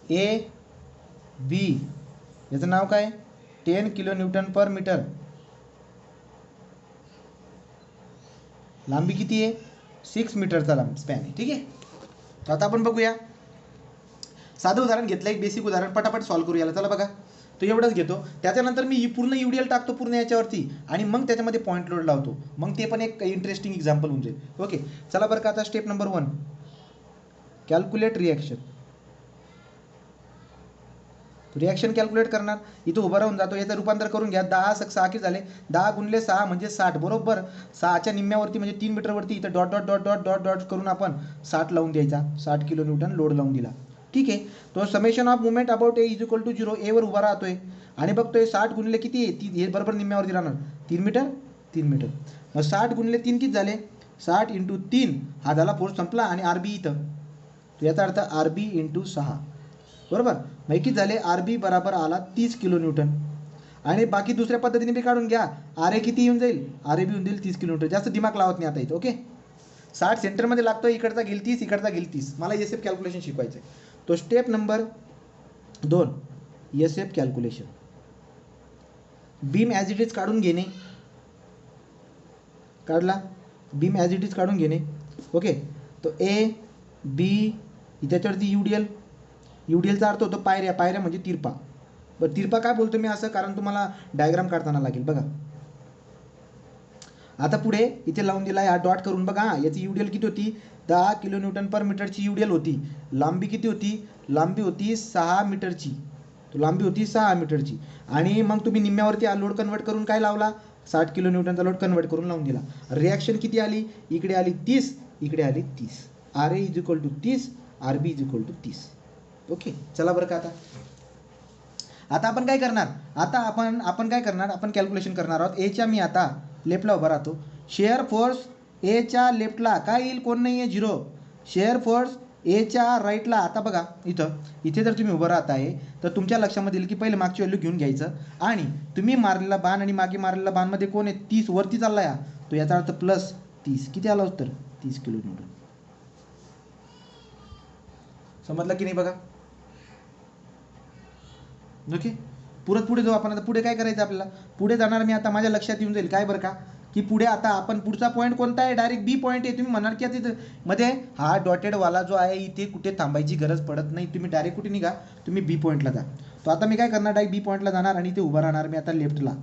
A B याचं नाव काय 10 kilo Newton पर metre. लांबी किती आहे 6 मीटरचा लांब स्पॅन आहे. ठीक आहे. तर आता आपण बघूया साधं उदाहरण घेतलं, एक बेसिक उदाहरण पटापट सॉल्व्ह करू याला. चला बघा, तो एवढंच घेतो, त्याच्यानंतर मी पूर्ण UDL टाकतो पूर्ण याच्यावरती आणि मग त्याच्यामध्ये पॉईंट लोड लावतो, मग ते पण एक इंटरेस्टिंग एक्झाम्पल होऊन जाईल. ओके चला बरं का. आता step number 1 calculate reaction. Reaction calculate करणार, इथं उभा राहून जातो, याचं रूपांतर करून घ्या. 10 6 किती झाले, 10 गुणले 6 म्हणजे 60 बरोबर. 6च्या निम्म्यावरती म्हणजे 3 मीटरवरती इथं dot dot dot dot dot dot करून आपण 60 लावून द्यायचा, 60 किलो न्यूटन लोड लावून दिला. ठीक आहे. तो summation of movement about a is equal to 0, एवर उभा राहतोय आणि बघतोय 60 गुणले किती आहे, हे बरोबर निम्म्यावरती राहणार 3 मीटर 3 मीटर. मग 60 गुणले 3 किती झाले, 60 × 3 हा झाला फोर्स संपला आणि RB इथं, तो याचा अर्थ RB × 6 बरोबर. मग किती झाले, RB बरोबर आला 30 किलो न्यूटन. आणि बाकी दुसऱ्या पद्धतीने बी काढून घ्या, RA किती येऊन जाईल, RA बी येऊन जाईल 30 किलो न्यूटन. जास्त दिमाग लावत नाही आता इथं. ओके 60 सेंटरमध्ये लागतो, इकडचा घेईल 30 इकडचा घेईल 30. मला SF कॅल्क्युलेशन शिकवायचं आहे. तो step number 2 SF calculation. Beam as it is काढून घेणे, काढला बीम ॲज इट इज काढून घेणे. ओके तो A B त्याच्यावरती UDLचा अर्थ होतो पायऱ्या, पायऱ्या म्हणजे तिरपा. बरं तिरपा काय बोलतो मी असं, कारण तुम्हाला डायग्राम काढताना लागेल बघा. आता पुढे इथे लावून दिला हा डॉट करून बघा. याची UDL किती होती, 10 किलो न्यूटन पर मीटरची UDL होती. लांबी किती होती, लांबी होती 6 मीटरची, तो लांबी होती 6 मीटरची. आणि मग तुम्ही निम्म्यावरती लोड कन्वर्ट करून काय लावला, 60 किलो न्यूटनचा लोड कन्वर्ट करून लावून दिला. रिॲक्शन किती आली, इकडे आली 30, इकडे आली 30. RA is equal to 30, RB is equal to 30. Okay चला बरं का. आता आपण काय करणार, आता आपण काय करणार, आपण कॅल्क्युलेशन करणार आहोत. एच्या मी आता लेफ्टला उभा राहतो, शेअर फोर्स एच्या लेफ्टला काय येईल, कोण नाही आहे 0. शेअर फोर्स एच्या राईटला, आता बघा इथे जर तुम्ही उभं राहत आहे तर तुमच्या लक्षामध्ये येईल की पहिले मागची व्हॅल्यू घेऊन घ्यायचं आणि तुम्ही मारलेला बाण आणि मागे मारलेला बाणमध्ये कोण आहे 30 वरती चालला या, तो याचा अर्थ प्लस 30 किती आला उत्तर 30 किलो न्यूटन. समजलं की नाही बघा. ओके पुढे जाऊ आपण. आता पुढे काय करायचं आपल्याला, पुढे जाणार मी आता माझ्या लक्षात येऊन जाईल काय बरं का, की पुढे आता आपण पुढचा पॉईंट कोणता आहे, डायरेक्ट B पॉईंट आहे. तुम्ही म्हणाल की आता मध्ये हा डॉटेडवाला जो आहे इथे कुठे थांबायची गरज पडत नाही, तुम्ही डायरेक्ट कुठे निघा, तुम्ही B पॉईंटला जा. तो आता मी काय करणार, डायरेक्ट B पॉईंटला जाणार आणि इथे उभा राहणार मी आता लेफ्टला.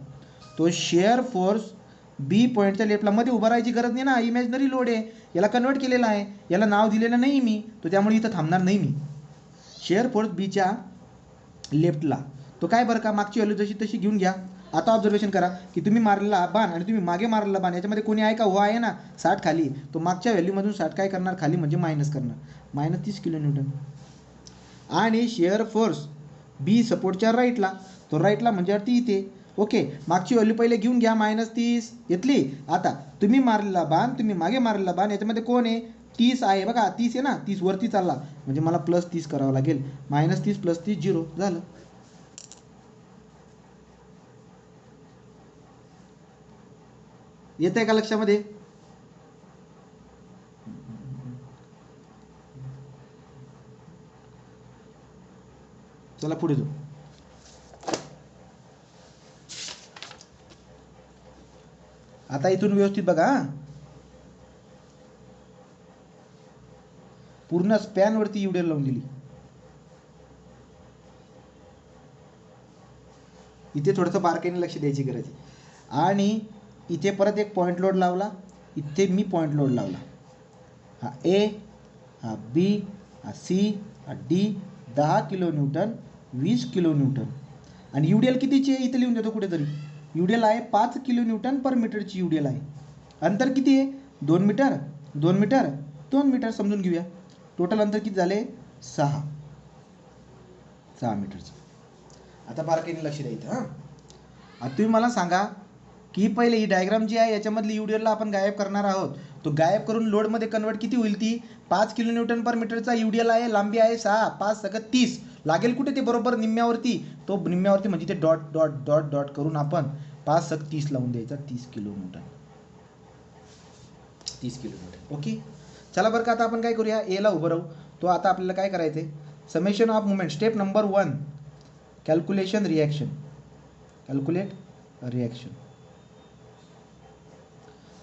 तो शेअर फोर्स B पॉईंटच्या लेफ्टला, मध्ये उभा राहायची गरज नाही ना, इमॅजिनरी लोड आहे, याला कन्वर्ट केलेला आहे, याला नाव दिलेलं नाही मी, तो त्यामुळे इथं थांबणार नाही मी. शेअर फोर्स Bच्या लेफ्टला, तो काय बरं का, मागची व्हॅल्यू जशी तशी घेऊन घ्या. आता ऑब्झर्वेशन करा की तुम्ही मारलेला बाण आणि तुम्ही मागे मारलेला बाण याच्यामध्ये कोणी आहे का, हो आहे ना, 60 खाली, तो मागच्या व्हॅल्यूमधून 60 काय करणार खाली म्हणजे मायनस करणार, मायनस 30 किलो न्यूटन. आणि शेअर फोर्स B सपोर्टच्या राईटला, तो राईटला म्हणजे अर्थी इथे. ओके मागची व्हॅल्यू पहिले घेऊन घ्या, मायनस 30 घेतली. आता तुम्ही मारलेला बाण, तुम्ही मागे मारलेला बाण याच्यामध्ये कोण आहे 30 आहे बघा, 30 आहे ना, 30 वरती चालला म्हणजे मला प्लस 30 करावं लागेल, मायनस 30 प्लस 30 0 झालं. येत आहे का लक्षामध्ये. चला पुढे जाऊ. आता इथून व्यवस्थित बघा, पूर्ण स्पॅन वरती UDL लावून दिली. इथे थोडंसं बारकाईने लक्ष द्यायची गरज आहे. आणि इथे परत एक पॉईंट लोड लावला, इथे मी पॉईंट लोड लावला, हा A, हा B, हा C, हा D, 10 kilonewton 20 kilo Newton. आणि UDL कितीची आहे इथे लिहून देतो कुठेतरी, UDL आहे 5 किलो न्यूटन पर मीटरची UDL आहे. अंतर किती आहे 2 मीटर 2 मीटर 2 मीटर समजून घेऊया. टोटल अंतर किती झाले 6 मीटरचं. आता बारकाईने लक्ष द्यायचं हां. आता तुम्ही मला सांगा की पहिले ही डायग्राम जी आहे याच्यामधली UDL ला आपण गायब करणार आहोत, तो गायब करून लोडमध्ये कन्वर्ट किती होईल, ती 5 किलो न्यूटन पर मीटरचा UDL आहे, लांबी आहे 6, 5 सगळं 30 लागेल कुठे, ते बरोबर निम्म्यावरती, तो निम्म्यावरती म्हणजे ते डॉट डॉट डॉट डॉट करून आपण 5 सग 30 लावून द्यायचा, 30 kilo Newton 30 kilo Newton. Okay चला बरं का. आता आपण काय करूया, A ला उभं राहू. तो आता आपल्याला काय करायचं आहे, summation of movement. Step number 1 calculation reaction. Calculate reaction.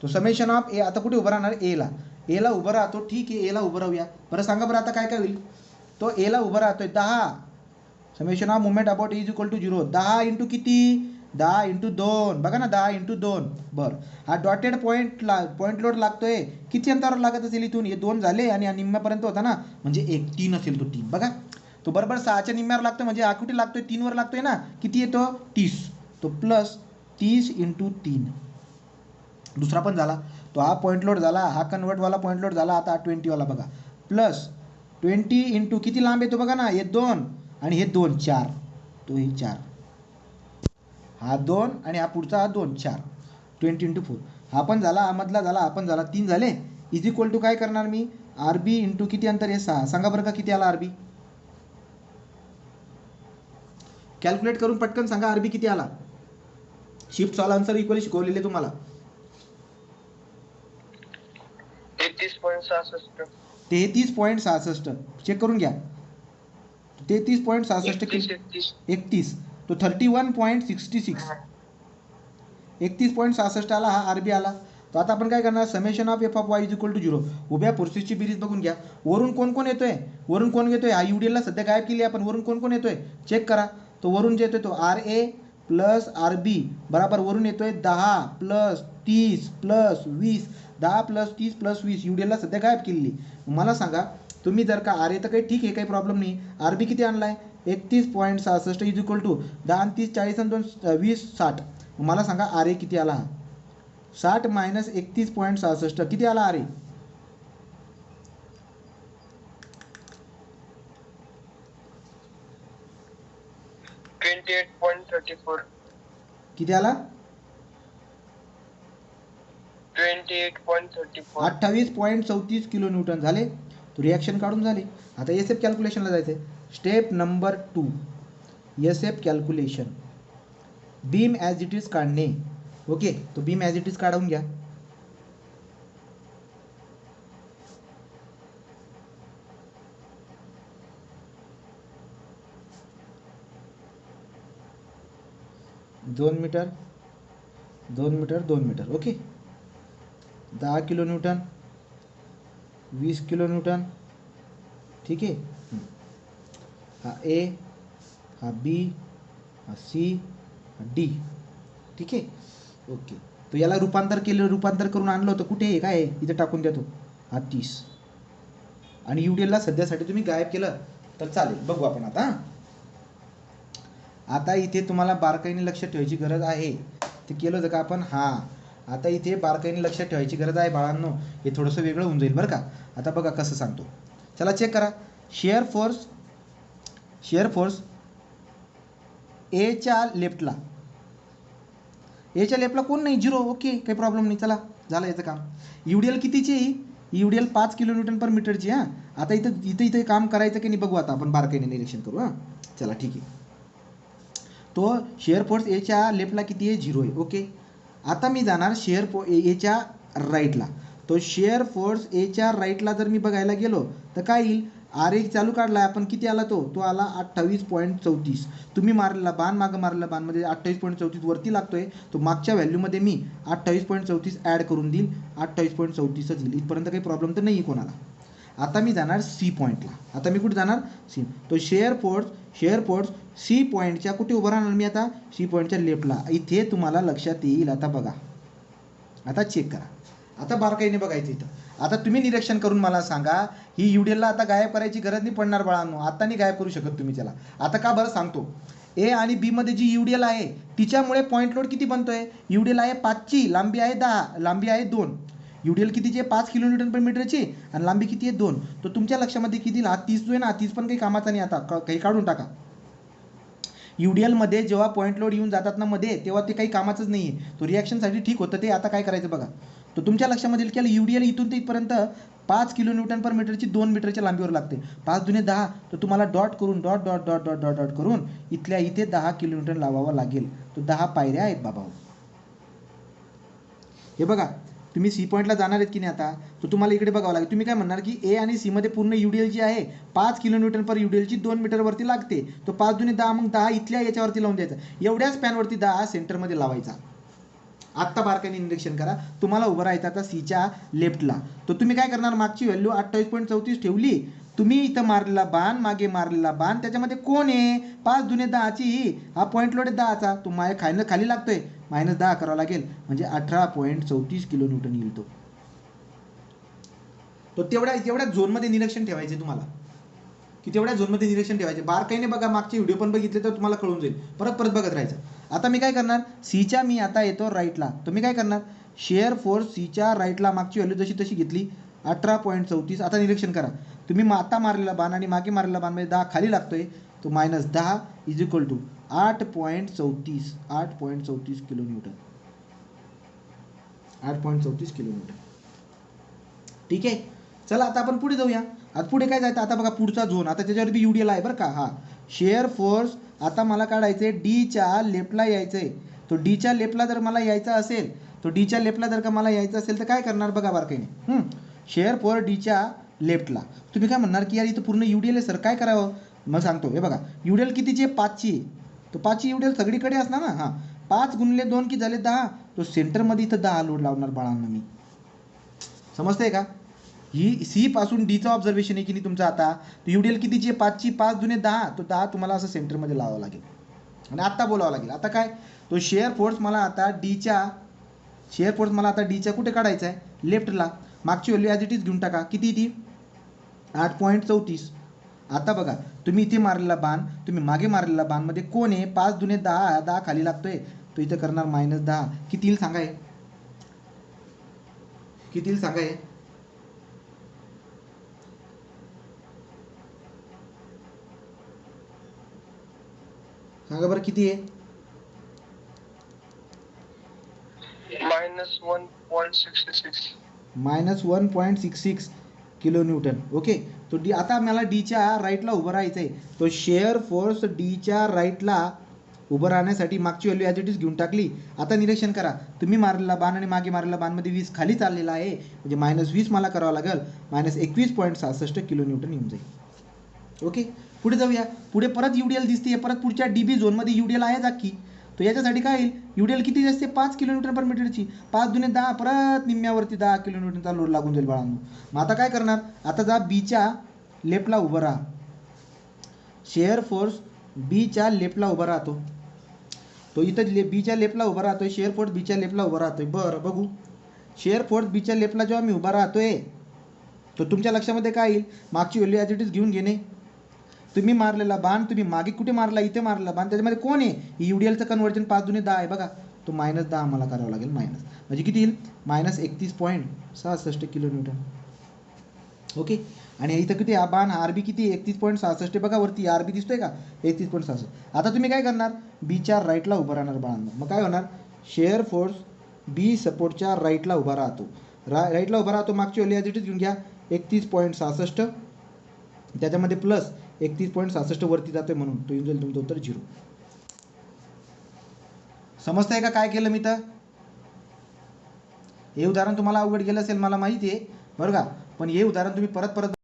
तो समेशन ऑफ ए आता कुठे उभं राहणार? एला उभं राहतो. ठीक आहे, एला उभं राहूया. बरं सांगा बरं आता काय काय होईल? तो एला उभं राहतोय 10. Summation of movement about is equal to 0. 10 into किती? 10 इंटू 2. बघा ना, 10 इंटू 2. बरं, हा डॉटेड पॉईंट लोड लागतोय. किती अंतरावर लागत असेल इथून? हे 2 झाले आणि निम्म्यापर्यंत होता ना, म्हणजे 3 असेल तो 3. बघा, तो बरोबर 6च्या निम्म्यावर लागतोय, म्हणजे हा कुठे लागतोय? 3 वर लागतोय ना. किती येतो? 30. तो प्लस 30 इंटू 3. दुसरा पण झाला. तो हा पॉईंट लोड झाला, हा कन्वर्टवाला पॉईंट लोड झाला. आता 20 वाला बघा, प्लस 20 इंटू किती लांब येतो बघा ना, हे 2 आणि हे 2 4. तो हे 4, हा 2 आणि हा पुढचा हा 2 4. 20 इंटू 4 हा पण झाला, हा मधला झाला, हा पण झाला. 3 झाले. इज इक्वल टू काय करणार मी? आरबी इंटू किती अंतर? हे 6. सांगा बरं का किती आला आरबी? कॅल्क्युलेट करून पटकन सांगा आरबी किती आला. शिफ्ट सॉल्व आन्सर इक्वली शिकवलेले तुम्हाला. 33.66. 33.66. चेक करून घ्या. 33.66 31. तो 31.66. 31.66 आला, हा आरबी आला. तर आता आपण काय करणार? Summation of F of Y is equal to 0. उभ्या फोर्सेसची बेरीज बघून घ्या. वरून कोण कोण येतोय? वरून कोण येतोय? हा यूडीएलला सध्या गायब केली आपण. वरून कोण कोण येतोय चेक करा. तो वरून जे येतोय तो R A plus R B बरोबर वरून येतोय 10 प्लस 30 प्लस 20. 10 प्लस 30 प्लस 20 यूडीएलला सध्या गायब केलेली. मला सांगा तुम्ही जर का आर ए तर काही ठीक आहे, काही प्रॉब्लेम नाही. आर बी किती आणलाय? 31.66 इज इक्वल टू 10 आणि 30 40 आणि 2 20 60. मला सांगा आर ए किती आला? 60 मायनस 31.66 किती आला आर ए? किती आला? 28.34. 28.34 किलो न्यूटन झाले. तो रिॲक्शन काढून झाले. आता एस एफ कॅल्क्युलेशनला जायचं आहे. Step number 2 S F calculation. Beam as it is काढणे. ओके, तो बीम ॲज इट इज काढून घ्या. दोन metre 2 metre 2 metre. Okay, 10 kilonewton 20 kilonewton. ठीक आहे. हा ए, हा बी, हा सी, हा डी. ठीक आहे. ओके, तो याला रूपांतर करून आणलं होतं. कुठे आहे? काय आहे? इथे टाकून देतो. हा 30 आणि यूडीएलला सध्यासाठी तुम्ही गायब केलं तर चालेल. बघू आपण आता. आता इथे तुम्हाला बारकाईने लक्ष ठेवायची गरज आहे. ते केलं होतं का आपण? हां, आता इथे बारकाईने लक्षात ठेवायची गरज आहे बाळांनो. हे थोडंसं वेगळं होऊन जाईल बरं का. आता बघा कसं सांगतो. चला चेक करा. शेअर फोर्स एच्या लेफ्टला कोण नाही? 0. ओके, काही प्रॉब्लेम नाही. चला झालं याचं काम. यूडीएल कितीची? यूडीएल 5 किलो न्यूटन पर मीटरची. हां, आता इथे काम करायचं की नाही बघू. आता आपण बारकाईने निरीक्षण करू. हां, चला ठीक आहे. तो शेअर फोर्स एच्या लेफ्टला किती आहे? 0 आहे. ओके, आता मी जाणार एच्या राईटला. तो शेअर फोर्स एच्या राईटला जर मी बघायला गेलो तर काय येईल? आर ए चालू काढला आपण. किती आला तो आला 28.34. तुम्ही मारलेला बाण, मागं मारलेला बाणमध्ये 28.34 वरती लागतोय. तो मागच्या व्हॅल्यूमध्ये मी 28.34 ॲड करून देईल. 28.34च येईल. इथपर्यंत काही प्रॉब्लेम तर नाही कोणाला. आता मी जाणार सी पॉईंटला. आता मी कुठे जाणार? सी. तो शेअर फोर्स सी पॉईंटच्या कुठे उभं राहणार मी आता? सी पॉईंटच्या लेफ्टला. इथे तुम्हाला लक्षात येईल. आता बघा, आता चेक करा. आता बारकाईने बघायचं इथं. आता तुम्ही निरीक्षण करून मला सांगा, ही यूडीएलला आता गायब करायची गरज नाही पडणार बाळांनो. आता नाही गायब करू शकत तुम्ही त्याला. आता का बरं सांगतो. ए आणि बी मध्ये जी यूडीएल आहे तिच्यामुळे पॉईंट लोड किती बनतोय? यूडीएल आहे 5ची, लांबी आहे 10, लांबी आहे 2. यूडीएल कितीची आहे? 5 किलो न्यूटन पर मीटरची आणि लांबी किती आहे? 2. तर तुमच्या लक्षामध्ये किती? हा 30 जो आहे ना, 30 पण काही कामाचा नाही. आता काही काढून टाका. यूडीएलमध्ये जेव्हा पॉईंट लोड येऊन जातात ना मध्ये, तेव्हा ते काही कामाचंच नाही आहे. तो रिॲक्शनसाठी ठीक होतं ते. आता काय करायचं बघा. तो तुमच्या लक्षामध्ये येईल की यूडीएल इथून ते इथपर्यंत 5 किलो न्यूटन पर मीटरची 2 मीटरच्या लांबीवर लागते. 5 दुने 10. तर तुम्हाला डॉट करून डॉट करून इथल्या इथे 10 किलो न्यूटन लावावा लागेल. तो 10 पायऱ्या आहेत बाबा. हे बघा, तुम्ही सी पॉईंटला जाणार आहेत की नाही आता, तर तुम्हाला इकडे बघावं लागेल. तुम्ही काय म्हणणार की ए आणि सी मध्ये पूर्ण युडीएल जी आहे 5 किलोन्यूटन पर युडीएलची 2 मीटरवरती लागते. तो 5 दुने 10, मग 10 इथल्या याच्यावरती लावून द्यायचा. एवढ्या स्पॅनवरती 10 सेंटरमध्ये लावायचा. आत्ता बारकाईने निरीक्षण करा. तुम्हाला उभं राहायचं आता सीच्या लेफ्टला. तर तुम्ही काय करणार, मागची व्हॅल्यू 28.34 ठेवली. तुम्ही इथं मारलेला बाण, मागे मारलेला बाण, त्याच्यामध्ये कोण आहे, 5 दुने 10ची, हा पॉईंट लोड आहे 10चा, तो खाली लागतोय, -10 करावा लागेल, म्हणजे 18.34 किलोन्यूटन येईल तो. तो तेवढ्या झोनमध्ये निरीक्षण ठेवायचे तुम्हाला, की तेवढ्या झोनमध्ये निरीक्षण ठेवायचे. बारकाईने बघा, मागचे व्हिडिओ पण बघितले तर तुम्हाला कळून जाईल. परत परत बघत राहायचं. आता मी काय करणार, सीच्या मी आता येतो राईटला. तुम्ही काय करणार, शेअर फोर्स सीच्या राईटला मागची व्हॅल्यू जशी तशी घेतली 18.34. आता निरीक्षण करा, तुम्ही आता मारलेला बाण आणि मागे मारलेला बाण मध्ये 10 खाली लागतोय, तो -10 is equal to 8.34 kilonewton. 8.34 kilometre. ठीक आहे. चला आता आपण पुढे जाऊया. आता पुढे काय जायचं, आता बघा पुढचा झोन, आता त्याच्यावर बी युडीएल आहे बरं का. हा शेअर फोर्स आता मला काढायचंय डीच्या लेफ्टला यायचंय. तो डीच्या लेफ्टला जर मला यायचा असेल, तो डीच्या लेफ्टला जर का मला यायचं असेल तर काय करणार बघा बारकाईने. शेअर फोर्स डीच्या लेफ्टला. तुम्ही काय म्हणणार की यार इथं पूर्ण युडीएल आहे सर, काय करावं. मग सांगतो. हे बघा, युडीएल कितीची आहे, 5ची. तो 5ची युडीएल सगळीकडे असणार ना. हा 5 गुणिले 2 की झाले 10. तो सेंटरमध्ये इथं 10 लोड लावणार बाळांना मी. समजतंय का. ही सी पासून डीचं ऑब्झर्वेशन आहे की नाही तुमचं. आता युडीएल कितीची आहे, 5ची, 5 दुने 10, तो 10 तुम्हाला असं सेंटरमध्ये लावावं लागेल आणि आत्ता बोलावं लागेल. आता काय, तो शेअर फोर्स मला आता डीच्या कुठे काढायचा आहे, लेफ्टला. मागची व्हॅल्यू ॲज इट इज घेऊन टाका. किती ती 8.34. आता बघा, तुम्ही इथे मारलेला बाण, तुम्ही मागे मारलेला बाण मध्ये कोण आहे, 5 दुने 10, 10 खाली लागतोय, तो इथं करणार -10. किती येईल सांगा, किती येईल सांगा. सांगा बरं किती आहे. -1.66 किलोन्यूटन. ओके. तो डी, आता मला डीच्या राईटला उभं राहायचंय. तो शेअर फोर्स डीच्या राईटला उभं राहण्यासाठी मागची व्हॅल्यू ॲज इट इज घेऊन टाकली. आता निरीक्षण करा, तुम्ही मारलेला बाण आणि मागे मारलेला बाणमध्ये 20 खाली चाललेला आहे, म्हणजे -20 मला करावं लागेल, -21.66 किलोन्यूटन येऊन जाईल. ओके. पुढे जाऊया. पुढे परत युडीएल दिसते, परत पुढच्या डीबी झोनमध्ये युडीएल आहे जाकी. तो याच्यासाठी काय येईल, युडीएल किती असते, 5 किलोमीटर पर मीटरची, 5 दुने 10, परत निम्म्यावरती 10 किलोमीटरचा लोड लागून जाईल बाळांनो. मग आता काय करणार, आता जा बीच्या लेफ्टला उभं राहा. शेअर फोर्स बीच्या लेफ्टला उभा राहतो. तो इथं बीच्या लेफ्टला उभा राहतोय, शेअर फोर्स बीच्या लेफ्टला उभा राहतोय. बरं बघू, शेअर फोर्स बीच्या लेफ्टला जेव्हा मी उभा राहतोय, तो तुमच्या लक्षामध्ये काय येईल, मागची व्हॅल्यू ॲज इट इज घेऊन घेणे. तुम्ही मारलेला बाण, तुम्ही मागे कुठे मारला, इथे मारला बाण, त्याच्यामध्ये कोण आहे, युडीएलचं कन्वर्जन 5 दुने 10 आहे बघा. तो -10 मला करावं लागेल, म्हणजे किती येईल, -31.66 किलोन्यूटन. ओके. आणि इथं किती, हा बाण आरबी किती, 31.66 बघा वरती, आरबी दिसतोय का, 31.66. आता तुम्ही काय करणार, बीच्या राईटला उभं राहणार बाळांना. मग काय होणार, शेअर फोर्स बी सपोर्टच्या राईटला उभा राहतो. राईटला उभा राहतो, मागची व्हॅल्यू ॲज इट इज घेऊन घ्या, 31.66, त्याच्यामध्ये प्लस 31.66 वरती जातोय, म्हणून तो येऊन जाईल तुमचं उत्तर 0. समजतंय का काय केलं मी तर. हे उदाहरण तुम्हाला अवघड गेलं असेल मला माहिती आहे बरं का, पण हे उदाहरण तुम्ही परत